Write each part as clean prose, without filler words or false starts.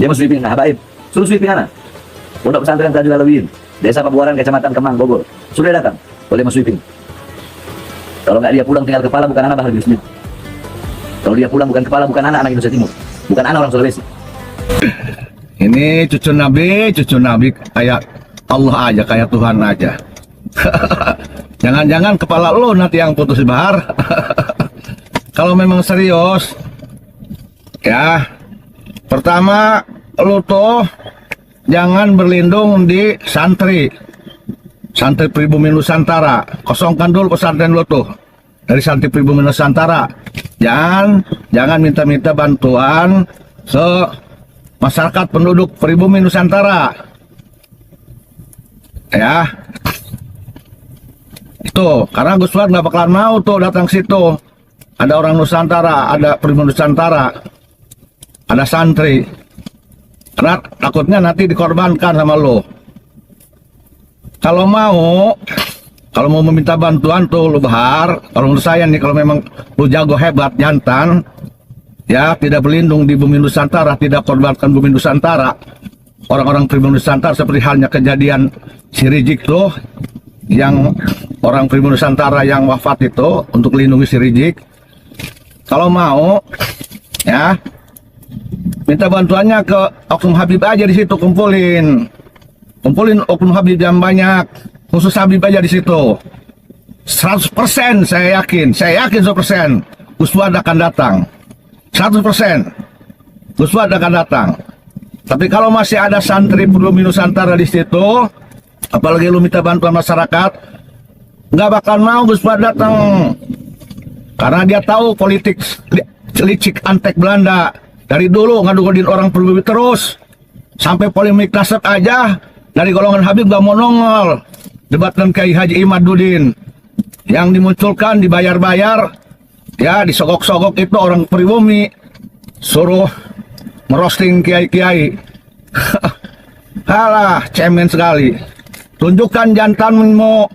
Dia mau sweeping, nah habaib, suruh sweeping anak. Pondok Pesantren Tajul Alawiyyin, Desa Pabuaran, Kecamatan Kemang, Bogor. Sudah datang, boleh mau sweeping. Kalau nggak dia pulang tinggal kepala bukan anak Bahar bin Smith. Kalau dia pulang bukan kepala bukan anak Indonesia Timur, bukan anak orang Sulawesi. Ini cucu Nabi kayak Allah aja, kayak Tuhan aja. Jangan-jangan kepala lo nanti yang putus Bahar. Kalau memang serius, ya, pertama lo tuh jangan berlindung di santri pribumi Nusantara. Kosongkan dulu pesantren lo tuh dari santri pribumi Nusantara. Jangan minta-minta bantuan ke masyarakat penduduk pribumi Nusantara. Ya, itu karena Gus Fuad nggak bakalan mau tuh datang situ. Ada orang Nusantara, ada pribumi Nusantara, ada santri. Karena takutnya nanti dikorbankan sama lo. Kalau mau meminta bantuan tuh lu Bahar, kalau menurut saya nih, kalau memang lu jago hebat jantan, ya tidak berlindung di bumi Nusantara, tidak korbankan bumi Nusantara, orang-orang pribumi Nusantara, seperti halnya kejadian si Rizik tuh, yang orang pribumi Nusantara yang wafat itu untuk melindungi si Rizik. Kalau mau, ya minta bantuannya ke Oknum Habib aja di situ, kumpulin Oknum Habib yang banyak, khusus Habib aja di situ. 100% saya yakin 100% Gus Fuad akan datang. 100% Gus Fuad akan datang. Tapi kalau masih ada santri pribumi Nusantara di situ, apalagi lu minta bantuan masyarakat, nggak bakal mau Gus Fuad datang. Karena dia tahu politik licik antek Belanda. Dari dulu ngadu-ngaduin orang pribumi terus. Sampai polemik nasab aja, dari golongan Habib gak mau nongol. Debat dengan Kiai Haji Imaduddin. Yang dimunculkan, dibayar-bayar, ya disogok-sogok itu orang pribumi. Suruh merosting kiai-kiai. Halah, cemen sekali. Tunjukkan jantanmu,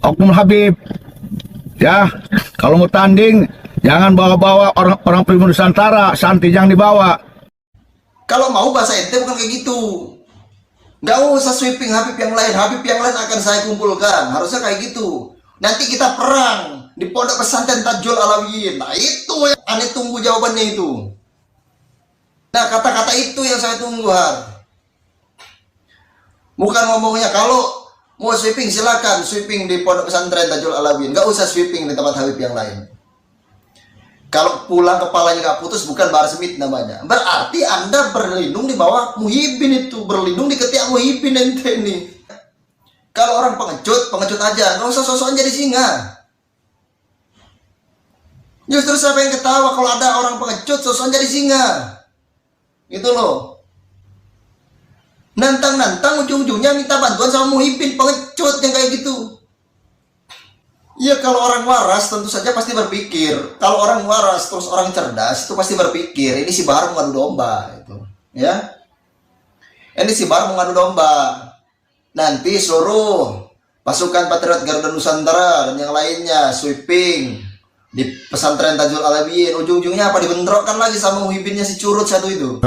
Oknum Habib. Ya, kalau mau tanding, jangan bawa-bawa orang pribumi Nusantara, santri jangan dibawa. Kalau mau bahasa ente bukan kayak gitu. Nggak usah sweeping Habib yang lain akan saya kumpulkan. Harusnya kayak gitu. Nanti kita perang di Pondok Pesantren Tajul Alawiyyin. Nah itu yang aneh tunggu jawabannya itu. Nah kata-kata itu yang saya tunggu, Har. Bukan ngomongnya kalau mau sweeping silakan sweeping di Pondok Pesantren Tajul Alawiyyin. Nggak usah sweeping di tempat Habib yang lain. Kalau pulang kepalanya nggak putus bukan Bahar Smith namanya. Berarti Anda berlindung di bawah Muhyiddin itu. Berlindung di ketiak Muhyiddin ente ini. Kalau orang pengecut aja. Nggak usah sosokan jadi singa. Justru saya pengen ketawa kalau ada orang pengecut sosokan jadi singa. Gitu loh. Nantang-nantang ujung-ujungnya minta bantuan sama Muhyiddin. Pengecut yang kayak gitu. Ya kalau orang waras tentu saja pasti berpikir. Kalau orang waras terus orang cerdas itu pasti berpikir ini si Bahar mengadu domba itu, ya. Ini si Bahar mengadu domba. Nanti seluruh pasukan Patriot Garuda Nusantara dan yang lainnya sweeping di pesantren Tajul Alawiyyin. Ujung-ujungnya apa? Dibentrokkan lagi sama Muhyiddinnya si curut satu itu.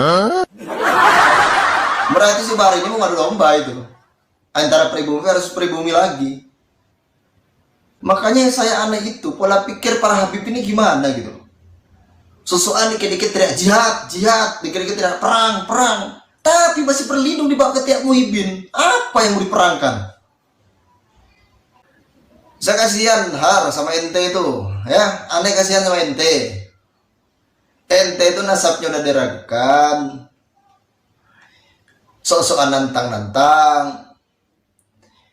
Berarti si Bahar ini mengadu domba itu. Antara pribumi harus pribumi lagi. Makanya saya aneh itu, pola pikir para Habib ini gimana gitu. Sosokan dikit-dikit teriak jihad, dikit-dikit teriak perang. Tapi masih berlindung di bawah ketiak Muhyiddin. Apa yang mau diperangkan? Saya kasihan Har sama ente itu, ya. Aneh kasihan sama ente. Ente itu nasabnya udah diragukan. Sosokan nantang-nantang.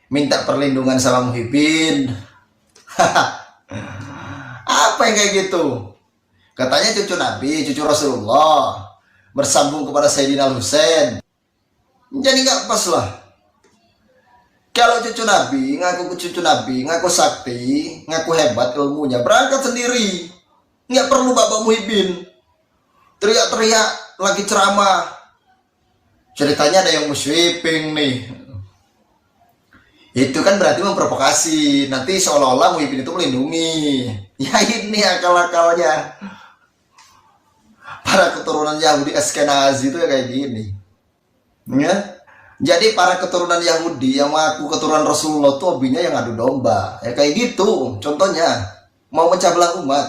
Minta perlindungan sama Muhyiddin. Apa yang kayak gitu? Katanya cucu Nabi, cucu Rasulullah, bersambung kepada Sayyidina Al-Husain. Jadi nggak pas lah. Kalau cucu Nabi, ngaku sakti, ngaku hebat ilmunya, berangkat sendiri. Nggak perlu Bapak Muhyiddin teriak-teriak lagi ceramah. Ceritanya ada yang mau sweeping nih. Itu kan berarti memprovokasi. Nanti seolah-olah Muhyiddin itu melindungi. Ya ini akal-akalnya. para keturunan Yahudi Askenazi itu ya kayak gini. Ya. Jadi para keturunan Yahudi yang mengaku keturunan Rasulullah itu hobinya yang adu domba. Ya kayak gitu. Contohnya mau mecah belah umat.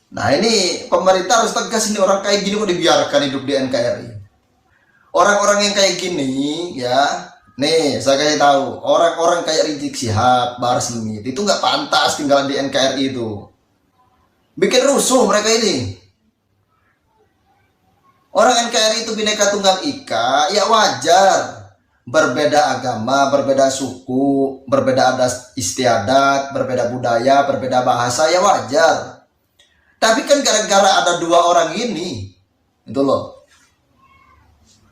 Nah ini pemerintah harus tegas, ini orang kayak gini kok dibiarkan hidup di NKRI. Orang-orang yang kayak gini ya, nih saya kasih tahu, orang-orang kayak Rizik Syihab, Bahar Smith itu nggak pantas tinggal di NKRI itu. Bikin rusuh mereka ini. Orang NKRI itu Bhinneka Tunggal Ika, ya wajar. Berbeda agama, berbeda suku, berbeda adat istiadat, berbeda budaya, berbeda bahasa, ya wajar. Tapi kan gara-gara ada dua orang ini, itu loh,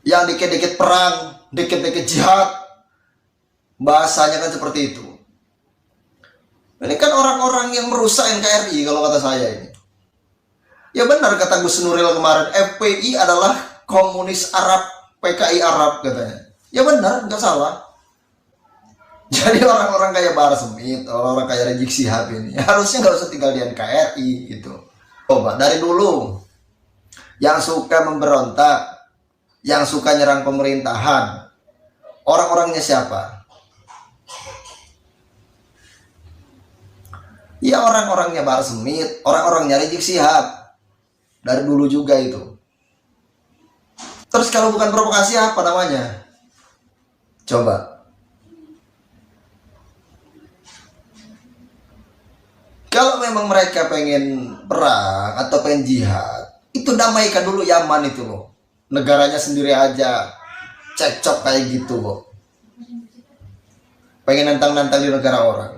yang dikit-dikit perang, dikit-dikit jihad, bahasanya kan seperti itu. Ini kan orang-orang yang merusak NKRI kalau kata saya ini. Ya benar kata Gus Nuril kemarin, FPI adalah komunis Arab, PKI Arab katanya. Ya benar, nggak salah. Jadi orang-orang kayak Bahar Smith, orang-orang kayak Rizik Syihab ini harusnya nggak usah tinggal di NKRI gitu. Coba dari dulu yang suka memberontak, yang suka nyerang pemerintahan, orang-orangnya siapa? Ya orang-orangnya Bahar Smith, orang-orangnya Rizik Syihab. Dari dulu juga itu. Terus kalau bukan provokasi apa namanya? Coba. Kalau memang mereka pengen perang atau pengen jihad, itu damaikan dulu Yaman itu loh. Negaranya sendiri aja cekcok kayak gitu kok. Pengen nantang-nantang di negara orang.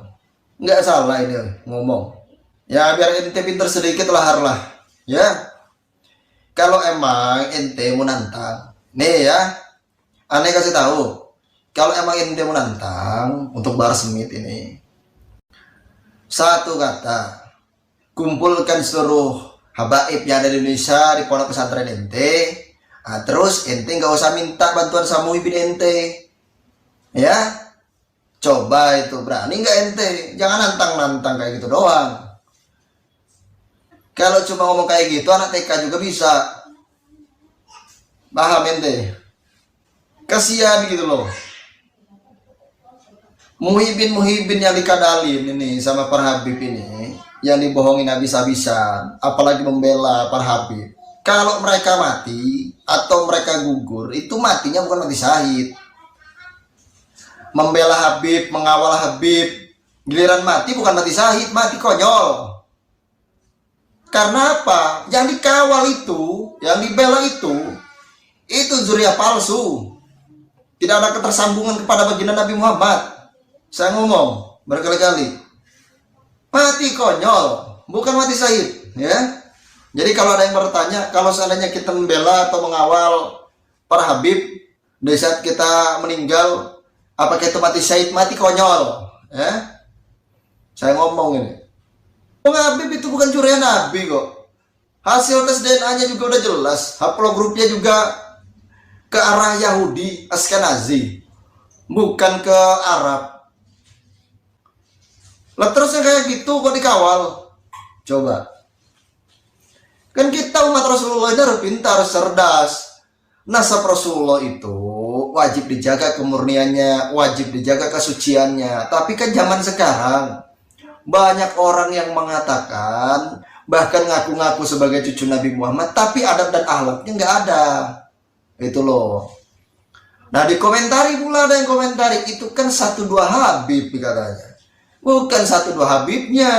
Nggak salah ini ngomong. Ya biar ente pinter sedikit lahar lah. Ya. Kalau emang ente mau nantang, nih ya, aneh kasih tahu. Kalau emang ente mau nantang untuk Bahar Smith ini, satu kata, kumpulkan seluruh habaib yang ada di Indonesia di pondok pesantren ente. Nah, terus ente nggak usah minta bantuan sama Muhyiddin ente, ya. Coba itu berani nggak ente? Jangan nantang-nantang kayak gitu doang. Kalau cuma ngomong kayak gitu, anak TK juga bisa. Paham ente? Kasihan gitu loh. Muhyiddin yang dikadalin ini sama para habib ini, yang dibohongin habis-habisan, apalagi membela para habib. Kalau mereka mati atau mereka gugur, itu matinya bukan mati syahid. Membela habib, mengawal habib, giliran mati bukan mati syahid, mati konyol. Karena apa? Yang dikawal itu, yang dibela itu zuriat palsu. Tidak ada ketersambungan kepada baginda Nabi Muhammad. Saya ngomong berkali-kali. Mati konyol, bukan mati syahid, ya. Jadi kalau ada yang bertanya, kalau seandainya kita membela atau mengawal para habib di saat kita meninggal, apakah itu mati syahid? Mati konyol, ya. Saya ngomong ini. Habib itu bukan curian Nabi kok. Hasil tes DNA-nya juga udah jelas. Haplogrupnya juga ke arah Yahudi Askenazi, bukan ke Arab. Lah terus yang kayak gitu kok dikawal? Coba. Kan kita umat Rasulullah ini harus pintar, cerdas. Nasab Rasulullah itu wajib dijaga kemurniannya, wajib dijaga kesuciannya. Tapi kan zaman sekarang banyak orang yang mengatakan, bahkan ngaku-ngaku sebagai cucu Nabi Muhammad, tapi adab dan akhlaknya nggak ada. Itu loh. Nah dikomentari pula, ada yang komentari, itu kan 1-2 habib katanya. Bukan 1-2 habibnya.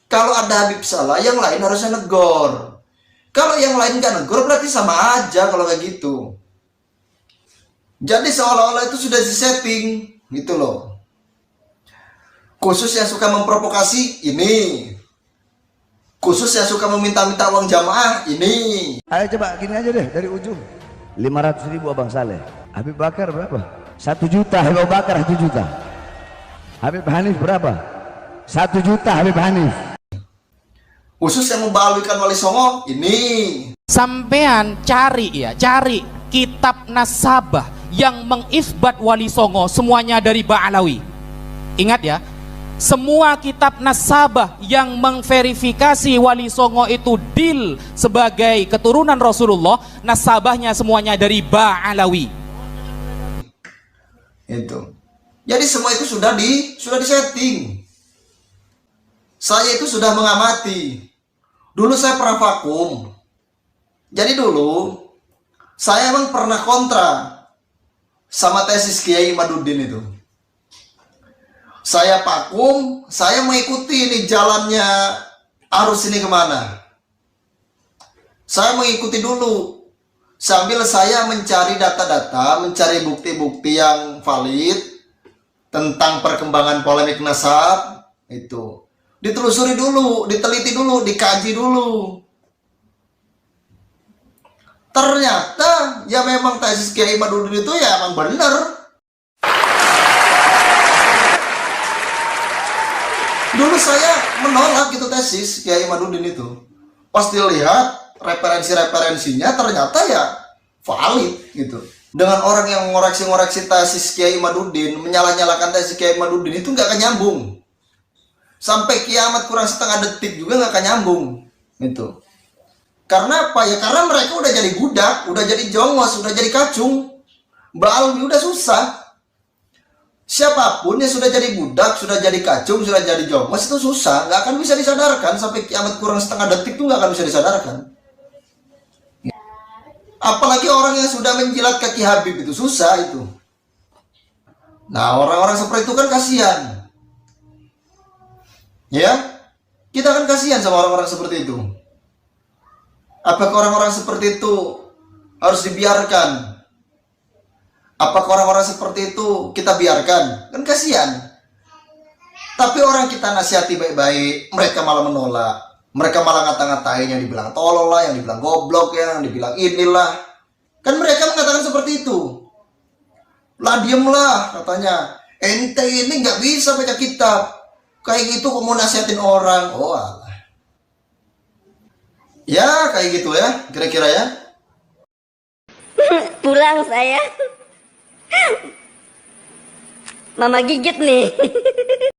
Kalau ada habib salah, yang lain harusnya negor. Kalau yang lain nggak negor, berarti sama aja kalau kayak gitu. Jadi seolah-olah itu sudah disetting, gitu loh. Khusus yang suka memprovokasi ini, khusus yang suka meminta-minta uang jamaah ini. Ayo coba gini aja deh dari ujung. 500.000 Abang Saleh. Habib Bakar berapa? 1 juta. Habib Bakar 1 juta. Habib Hanif berapa? 1 juta Habib Hanif. Khusus yang membaluikan Wali Songo ini. Sampean cari kitab nasabah yang mengisbat Wali Songo semuanya dari Ba'alawi. Ingat ya, semua kitab nasabah yang mengverifikasi Wali Songo itu dil sebagai keturunan Rasulullah, nasabahnya semuanya dari Ba'alawi. Itu. Jadi semua itu sudah disetting. Saya itu sudah mengamati. Dulu saya pernah vakum. Jadi dulu saya emang pernah kontra sama tesis Kiai Imaduddin itu. Saya vakum, saya mengikuti ini jalannya arus ini kemana. Saya mengikuti dulu. Sambil saya mencari data-data, mencari bukti-bukti yang valid tentang perkembangan polemik nasab itu. Ditelusuri dulu, diteliti dulu, dikaji dulu. Ternyata ya memang tesis Kiai Imaduddin itu ya emang benar. Dulu saya menolak gitu tesis Kiai Imaduddin itu. Pas dilihat referensi-referensinya ternyata ya valid gitu. Dengan orang yang ngoreksi-ngoreksi tesis Kiai Imaduddin, menyalah-nyalakan tesis Kiai Imaduddin itu nggak akan nyambung. Sampai kiamat kurang setengah detik juga nggak akan nyambung gitu. Karena apa ya? Karena mereka udah jadi budak, udah jadi jongos, udah jadi kacung. Mbak Alwi udah susah. Siapapun yang sudah jadi budak, sudah jadi kacung, sudah jadi jongos itu susah, nggak akan bisa disadarkan. Sampai kiamat kurang setengah detik tuh nggak akan bisa disadarkan. Apalagi orang yang sudah menjilat kaki Habib itu susah itu. Nah orang-orang seperti itu kan kasihan. Ya, kita kan kasihan sama orang-orang seperti itu. Apakah orang-orang seperti itu harus dibiarkan? Apakah orang-orang seperti itu kita biarkan? Kan kasihan. Tapi orang kita nasihati baik-baik, mereka malah menolak. Mereka malah ngata-ngatain, yang dibilang tolol lah, yang dibilang goblok, yang dibilang inilah. Kan mereka mengatakan seperti itu. Lah diemlah katanya. Ente ini nggak bisa baca kitab. Kayak gitu kok mau nasihatin orang. Oh alah. Ya kayak gitu ya, kira-kira ya. Pulang saya. Mama gigit nih.